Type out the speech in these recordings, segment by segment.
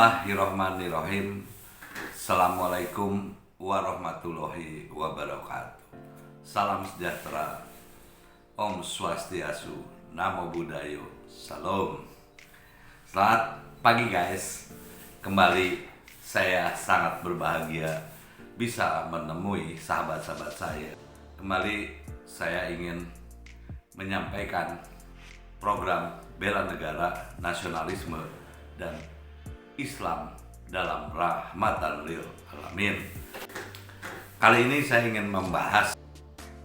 Bismillahirrahmanirrahim. Assalamualaikum warahmatullahi wabarakatuh. Salam sejahtera, Om Swastiastu, Namo Buddhaya, Salam. Selamat pagi guys. Kembali saya sangat berbahagia bisa menemui sahabat-sahabat saya. Kembali saya ingin menyampaikan program bela negara, nasionalisme, dan Islam dalam rahmatan lil alamin. Kali ini saya ingin membahas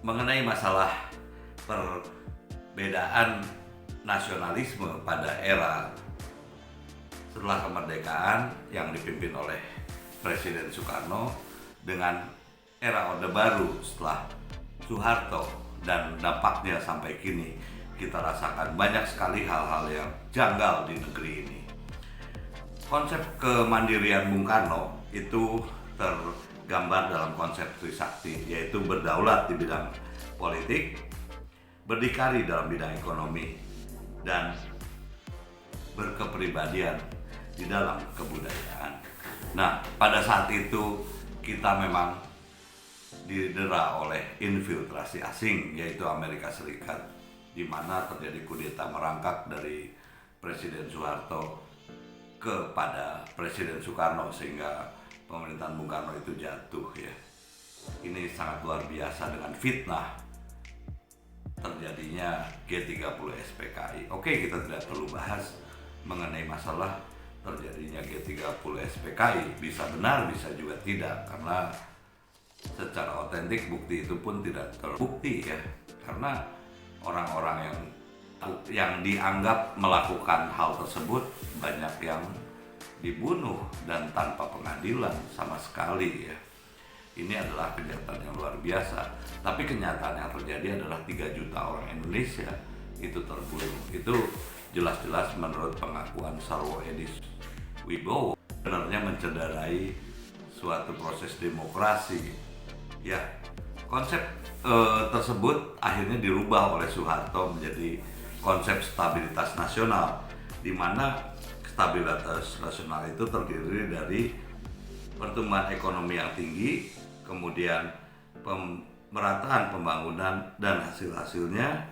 mengenai masalah perbedaan nasionalisme pada era setelah kemerdekaan yang dipimpin oleh Presiden Soekarno dengan era Orde Baru setelah Soeharto, dan dampaknya sampai kini kita rasakan banyak sekali hal-hal yang janggal di negeri ini. Konsep kemandirian Bung Karno itu tergambar dalam konsep Trisakti, yaitu berdaulat di bidang politik, berdikari dalam bidang ekonomi, dan berkepribadian di dalam kebudayaan. Nah, pada saat itu kita memang didera oleh infiltrasi asing, yaitu Amerika Serikat, di mana terjadi kudeta merangkak dari Presiden Soeharto kepada Presiden Soekarno sehingga pemerintahan Bung Karno itu jatuh ya. Ini sangat luar biasa dengan fitnah terjadinya G30 SPKI. Oke, kita tidak perlu bahas mengenai masalah terjadinya G30 SPKI. Bisa benar, bisa juga tidak, karena secara otentik bukti itu pun tidak terbukti ya. Karena orang-orang yang dianggap melakukan hal tersebut banyak yang dibunuh dan tanpa pengadilan sama sekali ya. Ini adalah kejahatan yang luar biasa. Tapi kenyataan yang terjadi adalah 3 juta orang Indonesia itu terbunuh. Itu jelas-jelas menurut pengakuan Sarwo Edi Wibowo sebenarnya mencederai suatu proses demokrasi ya. Konsep tersebut akhirnya dirubah oleh Soeharto menjadi konsep stabilitas nasional, di mana stabilitas nasional itu terdiri dari pertumbuhan ekonomi yang tinggi, kemudian pemerataan pembangunan dan hasil-hasilnya,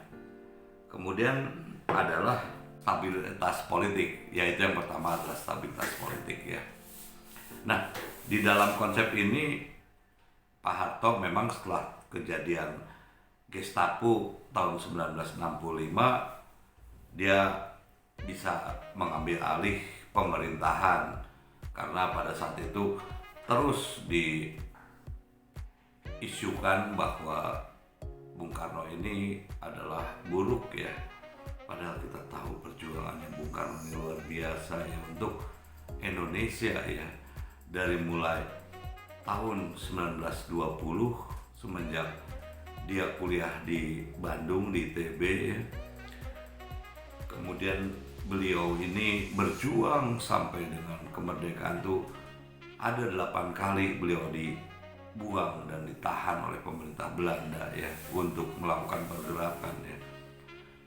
kemudian adalah stabilitas politik, yaitu yang pertama adalah stabilitas politik ya. Nah, di dalam konsep ini Pak Harto memang setelah kejadian Gestapo tahun 1965 dia bisa mengambil alih pemerintahan, karena pada saat itu terus diisukan bahwa Bung Karno ini adalah buruk ya. Padahal kita tahu perjuangannya Bung Karno ini luar biasa ya untuk Indonesia ya. Dari mulai tahun 1920 semenjak dia kuliah di Bandung di ITB ya. Kemudian beliau ini berjuang sampai dengan kemerdekaan tuh ada 8 kali beliau dibuang dan ditahan oleh pemerintah Belanda ya untuk melakukan pergerakan ya.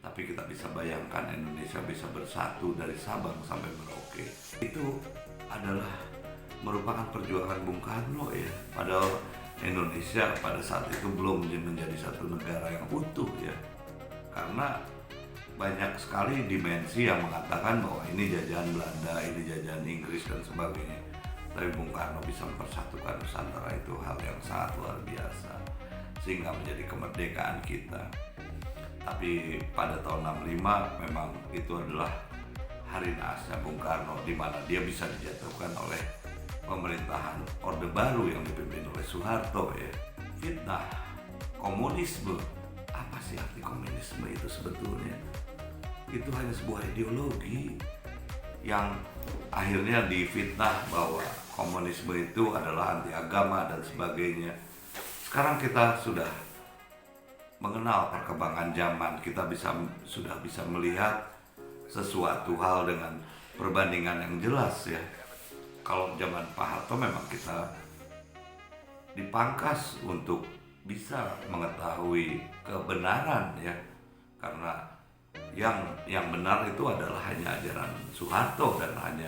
Tapi kita bisa bayangkan Indonesia bisa bersatu dari Sabang sampai Merauke. Itu adalah merupakan perjuangan Bung Karno ya. Padahal Indonesia pada saat itu belum menjadi satu negara yang utuh ya. Karena banyak sekali dimensi yang mengatakan bahwa ini jajahan Belanda, ini jajahan Inggris dan sebagainya. Tapi Bung Karno bisa mempersatukan Nusantara, itu hal yang sangat luar biasa sehingga menjadi kemerdekaan kita. Tapi pada tahun 65 memang itu adalah hari naasnya Bung Karno, di mana dia bisa dijatuhkan oleh pemerintahan Orde Baru yang dipimpin oleh Soeharto ya. Fitnah komunisme, apa sih arti komunisme itu sebetulnya? Itu hanya sebuah ideologi yang akhirnya difitnah bahwa komunisme itu adalah anti agama dan sebagainya. Sekarang kita sudah mengenal perkembangan zaman, kita sudah bisa melihat sesuatu hal dengan perbandingan yang jelas ya. Kalau zaman Pak Harto memang kita dipangkas untuk bisa mengetahui kebenaran ya, karena yang benar itu adalah hanya ajaran Soeharto dan hanya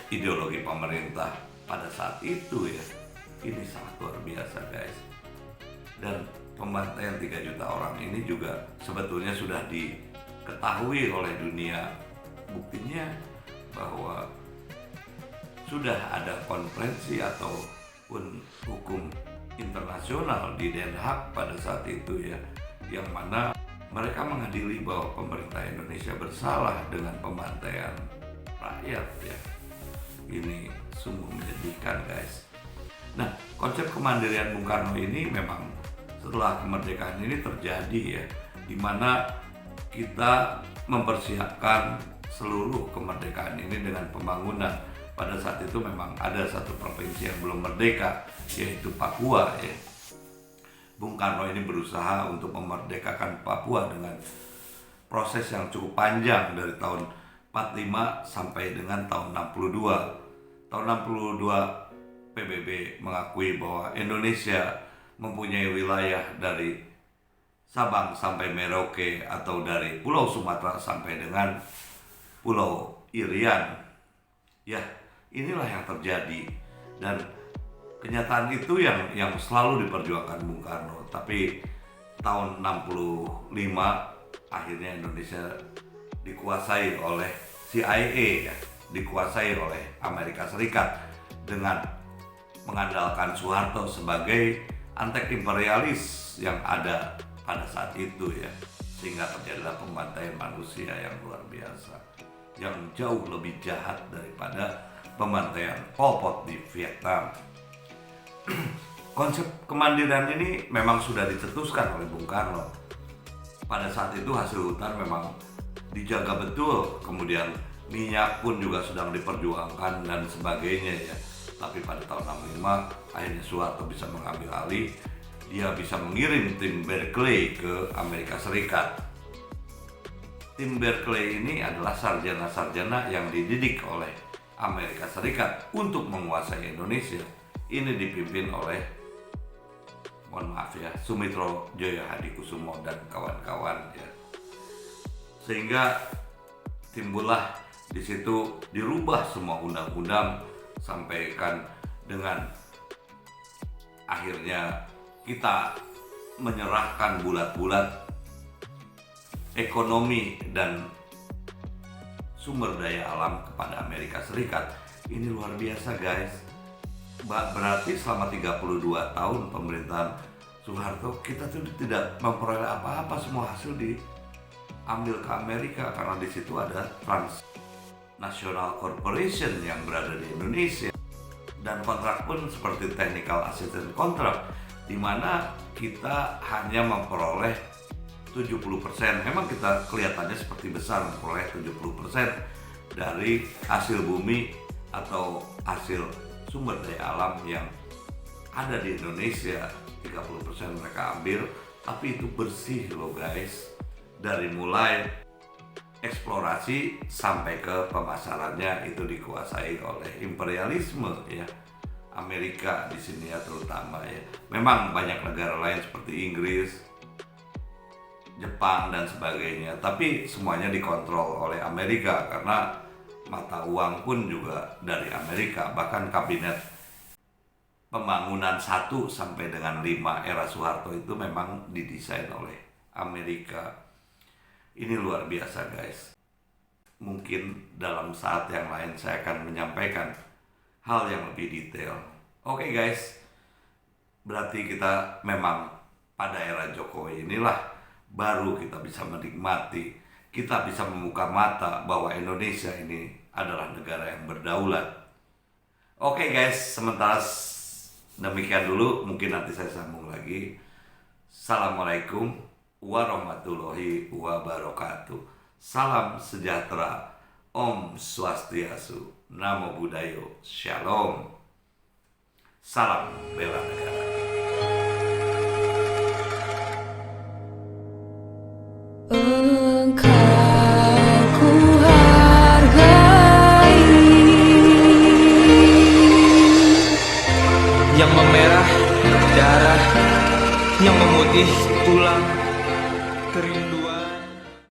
ideologi pemerintah pada saat itu ya, ini sangat luar biasa guys. Dan pembantaian 3 juta orang ini juga sebetulnya sudah diketahui oleh dunia. Buktinya bahwa sudah ada konferensi ataupun hukum internasional di Den Haag pada saat itu ya, yang mana mereka mengadili bahwa pemerintah Indonesia bersalah dengan pembantaian rakyat ya. Ini sungguh menyedihkan guys. Nah, konsep kemandirian Bung Karno ini memang setelah kemerdekaan ini terjadi ya, di mana kita mempersiapkan seluruh kemerdekaan ini dengan pembangunan. Pada saat itu memang ada satu provinsi yang belum merdeka, yaitu Papua ya. Bung Karno ini berusaha untuk memerdekakan Papua dengan proses yang cukup panjang dari tahun 45 sampai dengan tahun 62. Tahun 62 PBB mengakui bahwa Indonesia mempunyai wilayah dari Sabang sampai Merauke atau dari Pulau Sumatera sampai dengan Pulau Irian. Ya, inilah yang terjadi dan kenyataan itu yang selalu diperjuangkan Bung Karno. Tapi tahun 65 akhirnya Indonesia dikuasai oleh CIA ya, dikuasai oleh Amerika Serikat dengan mengandalkan Soeharto sebagai antek-imperialis yang ada pada saat itu ya, sehingga terjadilah pembantaian manusia yang luar biasa, yang jauh lebih jahat daripada pembantaian Pol Pot di Vietnam. Konsep kemandirian ini memang sudah dicetuskan oleh Bung Karno. Pada saat itu hasil hutan memang dijaga betul, kemudian minyak pun juga sedang diperjuangkan dan sebagainya ya. Tapi pada tahun 65 akhirnya Soeharto bisa mengambil alih. Dia bisa mengirim tim Berkeley ke Amerika Serikat. Tim Berkeley ini adalah sarjana-sarjana yang dididik oleh Amerika Serikat untuk menguasai Indonesia. Ini dipimpin oleh, mohon maaf ya, Sumitro Jaya Hadikusumo dan kawan-kawan ya. Sehingga timbullah di situ dirubah semua undang-undang, sampaikan dengan akhirnya kita menyerahkan bulat-bulat ekonomi dan sumber daya alam kepada Amerika Serikat. Ini luar biasa guys. Berarti selama 32 tahun pemerintahan Soeharto kita tuh tidak memperoleh apa-apa, semua hasil diambil ke Amerika karena di situ ada Transnational Corporation yang berada di Indonesia. Dan kontrak pun seperti technical assistance contract, di mana kita hanya memperoleh 70%. Memang kita kelihatannya seperti besar memperoleh 70% dari hasil bumi atau hasil sumber daya alam yang ada di Indonesia. 30% mereka ambil, tapi itu bersih loh guys. Dari mulai eksplorasi sampai ke pemasarannya itu dikuasai oleh imperialisme ya, Amerika di sini ya terutama ya. Memang banyak negara lain seperti Inggris, Jepang dan sebagainya, tapi semuanya dikontrol oleh Amerika karena mata uang pun juga dari Amerika. Bahkan kabinet pembangunan 1 sampai dengan 5 era Soeharto itu memang didesain oleh Amerika. Ini luar biasa guys. Mungkin dalam saat yang lain saya akan menyampaikan hal yang lebih detail. Oke guys, berarti kita memang pada era Jokowi inilah baru kita bisa menikmati, kita bisa membuka mata bahwa Indonesia ini adalah negara yang berdaulat. Oke guys, sementara demikian dulu, mungkin nanti saya sambung lagi. Assalamualaikum warahmatullahi wabarakatuh. Salam sejahtera, Om Swastiastu, Namo Buddhaya, Shalom. Salam bela negara. Engkau ku hargai, yang memerah darah, yang memutih tulang, kerindu